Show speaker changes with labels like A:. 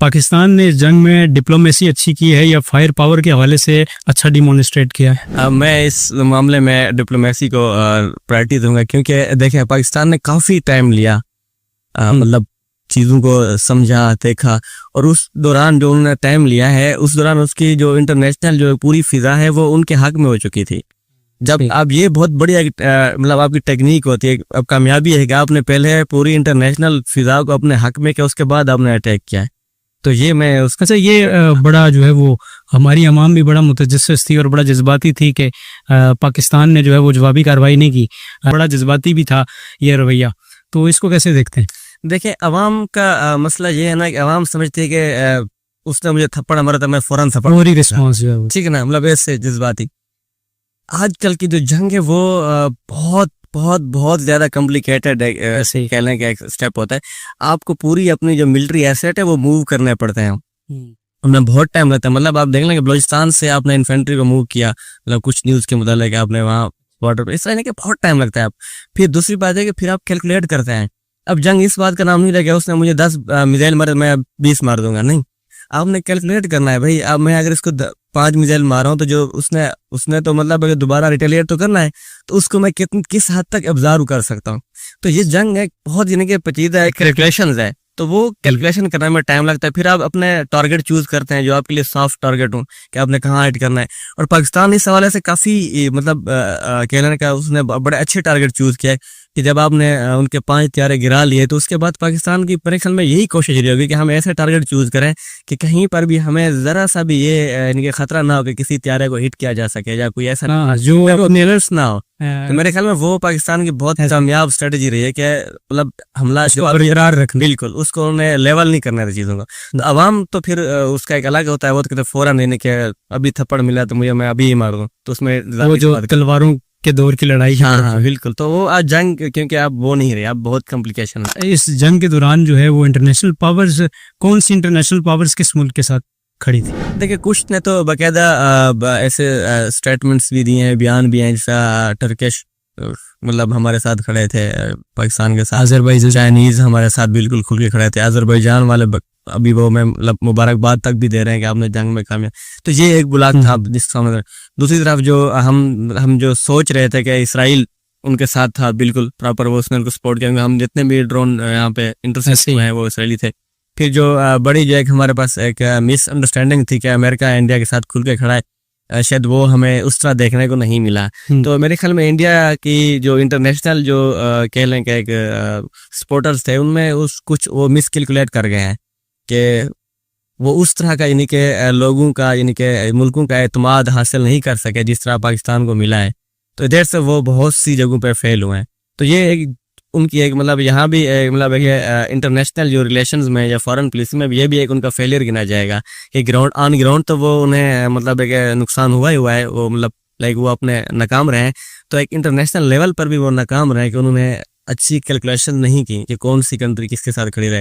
A: पाकिस्तान ने इस जंग में डिप्लोमेसी अच्छी की है या फायर पावर के हवाले से अच्छा डिमोनिस्ट्रेट किया है?
B: मैं इस मामले में डिप्लोमेसी को प्रायोरिटी दूंगा, क्योंकि देखें पाकिस्तान ने काफ़ी टाइम लिया, मतलब चीज़ों को समझा देखा, और उस दौरान जो उन्होंने टाइम लिया है उस दौरान उसकी जो इंटरनेशनल जो पूरी फिजा है वो उनके हक में हो चुकी थी। जब अब ये बहुत बढ़िया मतलब आपकी टेक्निक होती है, अब कामयाबी है कि आपने पहले पूरी इंटरनेशनल फिजा को अपने हक में किया, उसके बाद आपने अटैक किया है। तो ये मैं उसका
A: अच्छा, ये बड़ा जो है वो हमारी अवाम भी बड़ा मुतजस्सिस थी और बड़ा जज्बाती थी कि पाकिस्तान ने जो है वो जवाबी कार्रवाई नहीं की, बड़ा जज्बाती भी था ये रवैया। तो इसको कैसे देखते हैं?
B: देखिए, अवाम का मसला ये है ना कि अवाम समझती है कि उसने मुझे थप्पड़ मारा था, मैं फौरन थप्पड़,
A: फौरी रिस्पॉन्स जो है वो,
B: ठीक है ना, मतलब ऐसे जज्बाती। आजकल की जो जंग है वो बहुत बहुत बहुत ज्यादा कॉम्प्लिकेटेड है, ऐसे कहने का एक स्टेप होता है। आपको पूरी अपनी जो मिलिट्री एसेट है वो मूव करने पड़ते हैं, उनमें बहुत टाइम लगता है। मतलब आप देख लें कि बलूचिस्तान से आपने इन्फेंट्री को मूव किया, मतलब कुछ न्यूज़ के मुताबिक आपने वहाँ बॉर्डर पर, इस तरह के बहुत टाइम लगता है। आप फिर दूसरी बात है कि फिर आप कैलकुलेट करते हैं। अब जंग इस बात का नाम नहीं लगे उसने मुझे 10 मिसाइल मारे मैं 20 मार दूंगा, नहीं, आपने कैलकुलेट करना है भाई। अब मैं अगर इसको 5 मिसाइल मारा हूँ तो जो उसने तो मतलब अगर दोबारा रिटेलिएट तो करना है, तो उसको मैं किस हद तक ऑब्जर्व कर सकता हूँ। तो ये जंग है बहुत यानी कि पेचीदा है, कैलकुलेशंस है, तो वो कैलकुलेशन करने में टाइम लगता है। फिर आप अपने टारगेट चूज करते हैं जो आपके लिए सॉफ्ट टारगेट हो कि आपने कहाँ हिट करना है। और पाकिस्तान इस हवाले से काफ़ी मतलब कहने का उसने बड़े अच्छे टारगेट चूज किया है कि जब आपने उनके 5 त्यारे गिरा लिए तो उसके बाद पाकिस्तान की परीक्षण में यही कोशिश रही होगी कि हम ऐसे टारगेट चूज करें कि कहीं पर भी हमें ज़रा सा भी ये इनके खतरा ना हो कि किसी त्यारे को हिट किया जा सके या कोई ऐसा जो नेलर्स ना हो। तो मेरे ख्याल में वो पाकिस्तान की बहुत कामयाब स्ट्रेटजी रही है कि मतलब हमला बरकरार रख, बिल्कुल उसको उन्हें लेवल नहीं करना था चीज़ों को। तो अवाम तो फिर उसका एक अलग होता है, वो तो कहते फौरन लेने के अभी थप्पड़ मिला तो मुझे मैं अभी ही मार दूं, तो उसमें
A: वो जो तलवारों के दौर की लड़ाई।
B: हाँ बिल्कुल। तो वो आज जंग क्योंकि अब वो नहीं रही, अब बहुत कॉम्प्लिकेशन है।
A: इस जंग के दौरान जो है वो इंटरनेशनल पावर्स, कौन सी इंटरनेशनल पावर्स किस मुल्क के साथ खड़ी थी?
B: देखिए, कुछ ने तो बाकायदा ऐसे स्टेटमेंट्स भी दिए हैं, बयान भी हैं, जैसा टर्किश मतलब हमारे साथ खड़े थे पाकिस्तान के साथ, अजरबैजान, चाइनीज हमारे साथ बिल्कुल खुल के खड़े थे, अजरबैजान वाले अभी वो मैं मतलब मुबारकबाद तक भी दे रहे हैं कि आपने जंग में कामयाब। तो ये एक बुलाक था जिसके सामने। दूसरी तरफ जो हम जो सोच रहे थे कि इसराइल उनके साथ था, बिल्कुल प्रॉपर वो उसने उनको सपोर्ट किया, हम जितने भी ड्रोन यहाँ पे इंटरसेप्ट हुए हैं वो इसराइली थे। फिर जो बड़ी जो एक हमारे पास एक मिसअंडरस्टैंडिंग थी कि अमेरिका इंडिया के साथ खुल के खड़ा है, शायद वो हमें उस तरह देखने को नहीं मिला। तो मेरे ख्याल में इंडिया की जो इंटरनेशनल जो कह लें कि एक सपोर्टर्स थे उनमें उस कुछ वो मिसकैलकुलेट कर गए हैं कि वो उस तरह का यानी कि लोगों का यानी कि मुल्कों का एतमाद हासिल नहीं कर सके जिस तरह पाकिस्तान को मिला है। तो इधर से वो बहुत सी जगहों पे फेल हुए हैं। तो ये एक उनकी एक मतलब यहाँ भी मतलब इंटरनेशनल जो रिलेशंस में या फॉरेन पॉलिसी में ये भी एक उनका फेलियर गिना जाएगा कि ऑन ग्राउंड तो वो उन्हें मतलब एक नुकसान हुआ है, वो मतलब लाइक वो अपने नाकाम रहे हैं। तो एक इंटरनेशनल लेवल पर भी वो नाकाम रहे कि उन्होंने अच्छी कैलकुलेशन नहीं की कि कौन सी कंट्री किसके साथ खड़ी रहेगी।